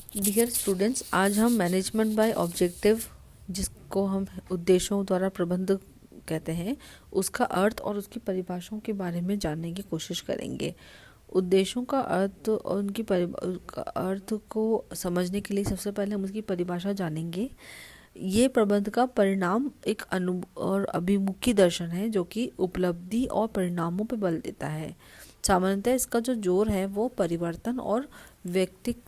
Dear students, आज हम management by objective, जिसको हम उद्देश्यों द्वारा प्रबंध कहते हैं, उसका अर्थ और उसकी परिभाषाओं के बारे में जानने की कोशिश करेंगे। उद्देश्यों का अर्थ और उनकी अर्थ को समझने के लिए सबसे पहले हम उसकी परिभाषा जानेंगे। ये प्रबंध का परिणाम एक अनु और अभिमुखी दर्शन है जो कि उपलब्धि और परिणामों पर बल देता है। सामान्यतः इसका जो जोर है वो परिवर्तन और व्यक्तित्व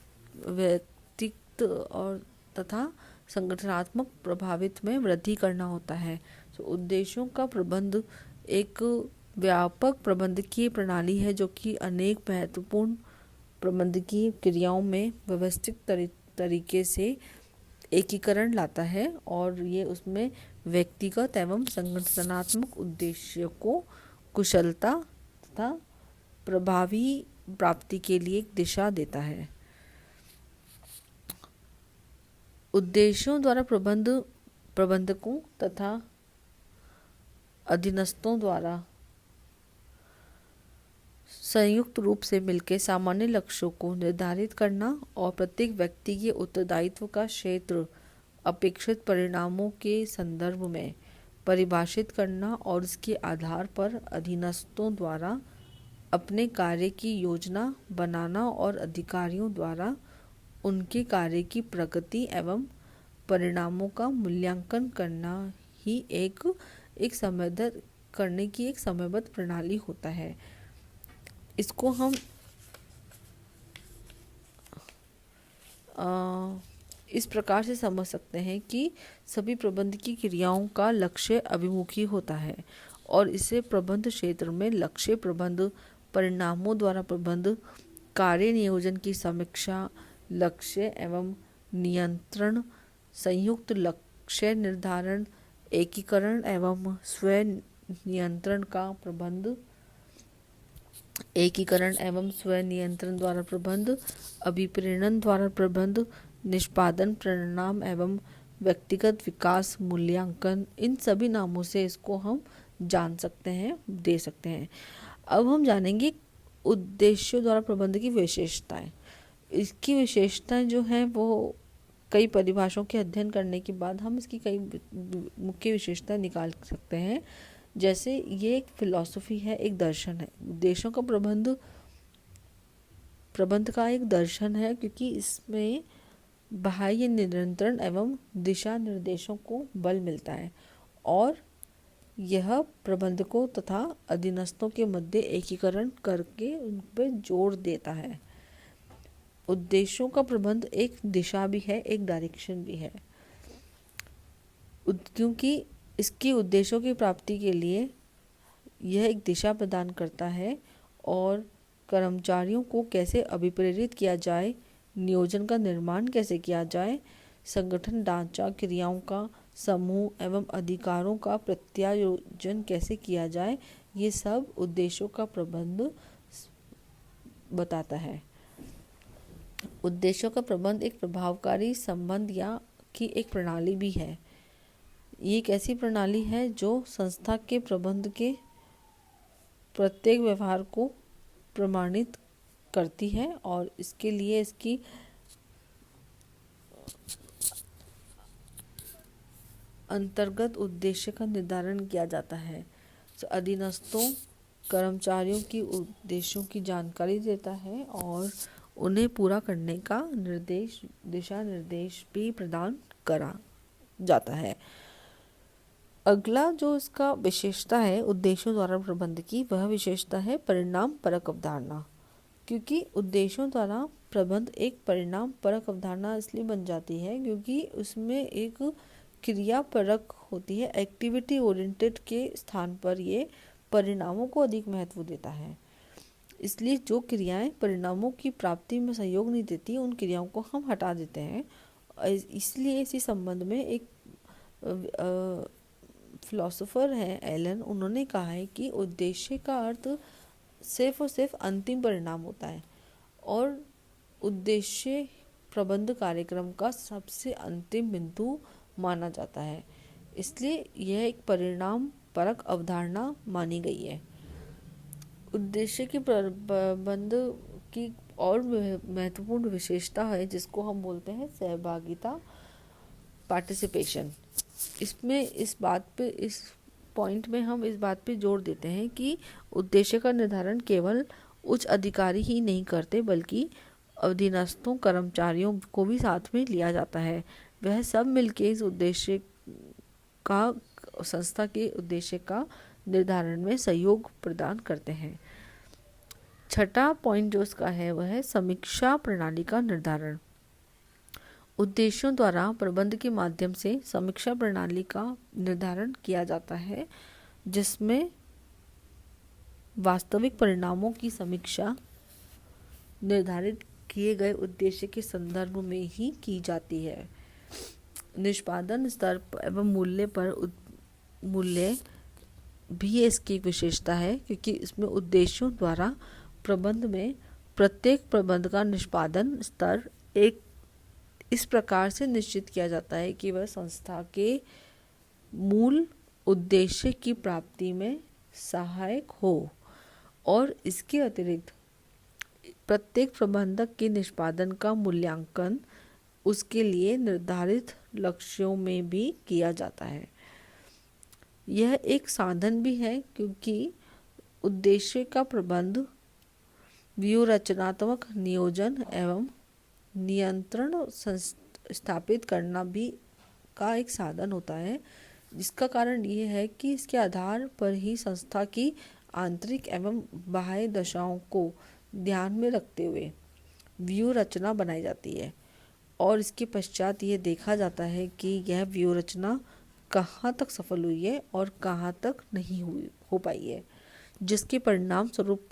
और तथा संगठनात्मक प्रभावित में वृद्धि करना होता है। तो उद्देश्यों का प्रबंध एक व्यापक प्रबंधकीय प्रणाली है जो कि अनेक महत्वपूर्ण प्रबंधकीय क्रियाओं में व्यवस्थित तरीके से एकीकरण लाता है और ये उसमें व्यक्तिगत एवं संगठनात्मक उद्देश्यों को कुशलता तथा प्रभावी प्राप्ति के लिए एक दिशा देता है। उद्देश्यों द्वारा प्रबंधकों तथा अधीनस्थों द्वारा संयुक्त रूप से मिलकर सामान्य लक्ष्यों को निर्धारित करना और प्रत्येक व्यक्ति के उत्तरदायित्व का क्षेत्र अपेक्षित परिणामों के संदर्भ में परिभाषित करना और इसके आधार पर अधीनस्थों द्वारा अपने कार्य की योजना बनाना और अधिकारियों द्वारा उनके कार्य की प्रगति एवं परिणामों का मूल्यांकन करना ही एक समयबद्ध प्रणाली होता है। इसको हम इस प्रकार से समझ सकते हैं कि सभी प्रबंध की क्रियाओं का लक्ष्य अभिमुखी होता है और इसे प्रबंध क्षेत्र में लक्ष्य प्रबंध, परिणामों द्वारा प्रबंध, कार्य नियोजन की समीक्षा, लक्ष्य एवं नियंत्रण, संयुक्त लक्ष्य निर्धारण, एकीकरण एवं स्व नियंत्रण द्वारा प्रबंध, अभिप्रेरण द्वारा प्रबंध, निष्पादन परिणाम एवं व्यक्तिगत विकास मूल्यांकन, इन सभी नामों से इसको हम जान सकते हैं, दे सकते हैं। अब हम जानेंगे उद्देश्यों द्वारा प्रबंध की विशेषताएं। इसकी विशेषताएं जो हैं वो कई परिभाषाओं के अध्ययन करने के बाद हम इसकी कई मुख्य विशेषताएं निकाल सकते हैं। जैसे ये एक फिलॉसफी है, एक दर्शन है। उद्देश्यों का प्रबंध का एक दर्शन है क्योंकि इसमें बाह्य नियंत्रण एवं दिशा निर्देशों को बल मिलता है और यह प्रबंधकों तथा अधीनस्थों के मध्य एकीकरण करके उन पर जोर देता है। उद्देश्यों का प्रबंध एक दिशा भी है, एक डायरेक्शन भी है, क्योंकि इसकी उद्देश्यों की प्राप्ति के लिए यह एक दिशा प्रदान करता है और कर्मचारियों को कैसे अभिप्रेरित किया जाए, नियोजन का निर्माण कैसे किया जाए, संगठन ढांचा, क्रियाओं का समूह एवं अधिकारों का प्रत्यायोजन कैसे किया जाए, ये सब उद्देश्यों का प्रबंध बताता है। उद्देश्यों का प्रबंध एक प्रभावकारी संबंध या की एक प्रणाली भी है। ये एक ऐसी प्रणाली है जो संस्था के प्रबंध के प्रत्येक व्यवहार को प्रमाणित करती है और इसके लिए इसकी अंतर्गत उद्देश्य का निर्धारण किया जाता है। तो अधीनस्थों कर्मचारियों की उद्देश्यों की जानकारी देता है और उन्हें पूरा करने का दिशा निर्देश भी प्रदान करा जाता है। अगला जो इसका विशेषता है उद्देश्यों द्वारा प्रबंध की, वह विशेषता है परिणाम परक अवधारणा। क्योंकि उद्देश्यों द्वारा प्रबंध एक परिणाम परक अवधारणा इसलिए बन जाती है क्योंकि उसमें एक क्रिया परक होती है। एक्टिविटी ओरिएंटेड के स्थान पर ये परिणामों को अधिक महत्व देता है। इसलिए जो क्रियाएं परिणामों की प्राप्ति में सहयोग नहीं देती, उन क्रियाओं को हम हटा देते हैं। इसलिए इसी संबंध में एक फिलोसोफर हैं एलन, उन्होंने कहा है कि उद्देश्य का अर्थ सिर्फ और सिर्फ अंतिम परिणाम होता है और उद्देश्य प्रबंध कार्यक्रम का सबसे अंतिम बिंदु माना जाता है। इसलिए यह एक परिणाम परक अवधारणा मानी गई है। उद्देश्य के प्रबंध की और महत्वपूर्ण विशेषता है जिसको हम बोलते हैं सहभागिता, पार्टिसिपेशन। इसमें इस पॉइंट में हम इस बात पे जोर देते हैं कि उद्देश्य का निर्धारण केवल उच्च अधिकारी ही नहीं करते, बल्कि अधीनस्थों, कर्मचारियों को भी साथ में लिया जाता है। वह सब मिलके इस उद्देश्य का, संस्था के उद्देश्य का निर्धारण में सहयोग प्रदान करते हैं। छठा पॉइंट जो उसका है वह है समीक्षा प्रणाली का निर्धारण। उद्देश्यों द्वारा प्रबंध के माध्यम से समीक्षा प्रणाली का निर्धारण किया जाता है, जिसमें वास्तविक परिणामों की समीक्षा निर्धारित किए गए उद्देश्य के संदर्भ में ही की जाती है। निष्पादन स्तर एवं मूल्य भी इसकी एक विशेषता है, क्योंकि इसमें उद्देश्यों द्वारा प्रबंध में प्रत्येक प्रबंध का निष्पादन स्तर एक इस प्रकार से निश्चित किया जाता है कि वह संस्था के मूल उद्देश्य की प्राप्ति में सहायक हो, और इसके अतिरिक्त प्रत्येक प्रबंधक के निष्पादन का मूल्यांकन उसके लिए निर्धारित लक्ष्यों में भी किया जाता है। यह एक साधन भी है, क्योंकि उद्देश्य का प्रबंध व्यूह रचनात्मक नियोजन एवं नियंत्रण स्थापित करना भी का एक साधन होता है, जिसका कारण ये है कि इसके आधार पर ही संस्था की आंतरिक एवं बाह्य दशाओं को ध्यान में रखते हुए व्यूह रचना बनाई जाती है, और इसके पश्चात ये देखा जाता है कि यह व्यूह रचना कहाँ तक सफल हुई है और कहाँ तक नहीं हो पाई है, जिसके परिणाम स्वरूप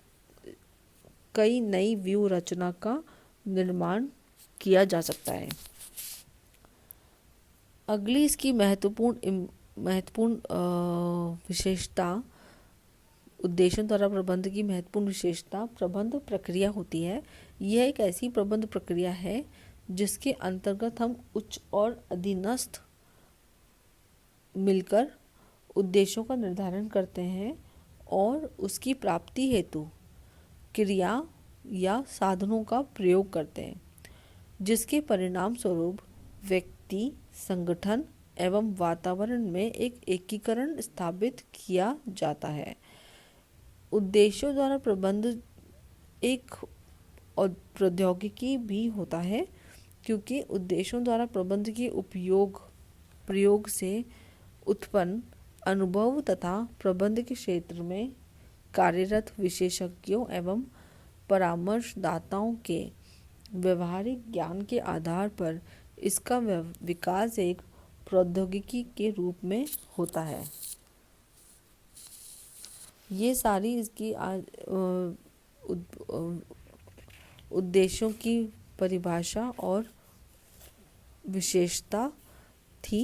कई नई व्यूह रचना का निर्माण किया जा सकता है। अगली इसकी महत्वपूर्ण विशेषता, उद्देश्यों द्वारा प्रबंध की महत्वपूर्ण विशेषता प्रबंध प्रक्रिया होती है। यह एक ऐसी प्रबंध प्रक्रिया है जिसके अंतर्गत हम उच्च और अधीनस्थ मिलकर उद्देश्यों का निर्धारण करते हैं और उसकी प्राप्ति हेतु क्रिया या साधनों का प्रयोग करते हैं, जिसके परिणाम स्वरूप व्यक्ति, संगठन एवं वातावरण में एक एकीकरण स्थापित किया जाता है। उद्देश्यों द्वारा प्रबंध एक प्रौद्योगिकी भी होता है, क्योंकि उद्देश्यों द्वारा प्रबंध के प्रयोग से उत्पन्न अनुभव तथा प्रबंध के क्षेत्र में कार्यरत विशेषज्ञों एवं परामर्शदाताओं के व्यवहारिक ज्ञान के आधार पर इसका विकास एक प्रौद्योगिकी के रूप में होता है। ये सारी इसकी उद्देश्यों की परिभाषा और विशेषता थी,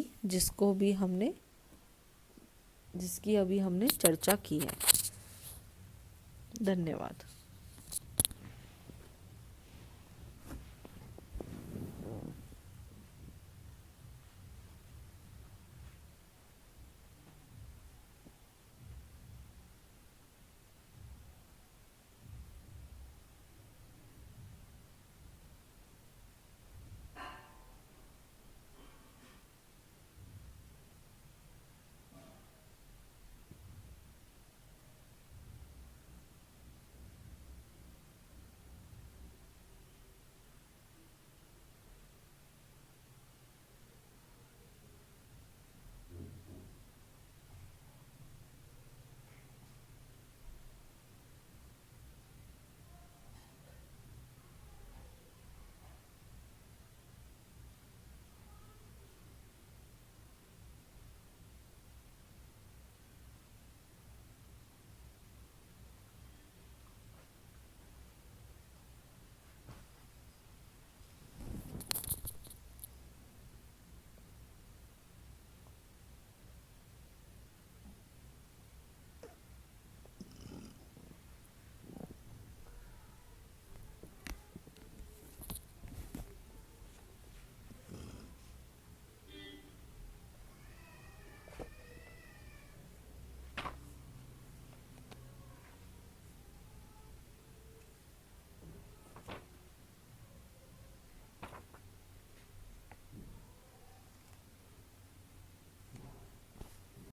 जिसकी अभी हमने चर्चा की है। धन्यवाद।